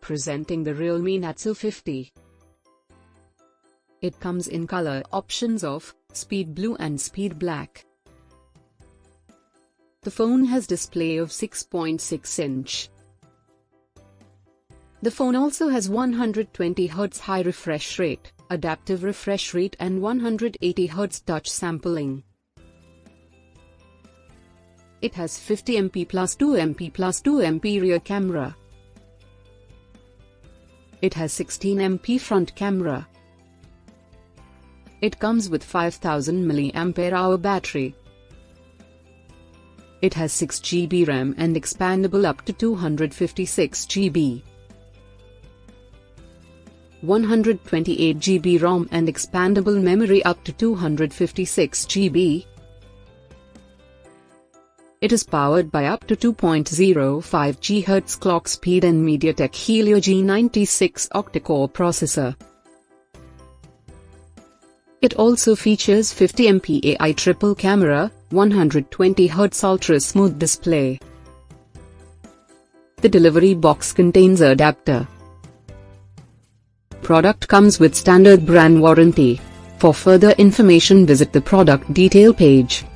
Presenting the Realme Narzo 50. It comes in color options of Speed Blue and Speed Black. The phone has display of 6.6-inch. The phone also has 120Hz high refresh rate, adaptive refresh rate and 180Hz touch sampling. It has 50MP plus 2MP plus 2MP rear camera. It has 16MP front camera. It comes with 5000 mAh battery. It has 6GB RAM and expandable up to 256GB. 128GB ROM and expandable memory up to 256GB. It is powered by up to 2.05 GHz clock speed and MediaTek Helio G96 octa-core processor. It also features 50MP AI triple camera, 120Hz ultra smooth display. The delivery box contains an adapter. Product comes with standard brand warranty. For further information visit the product detail page.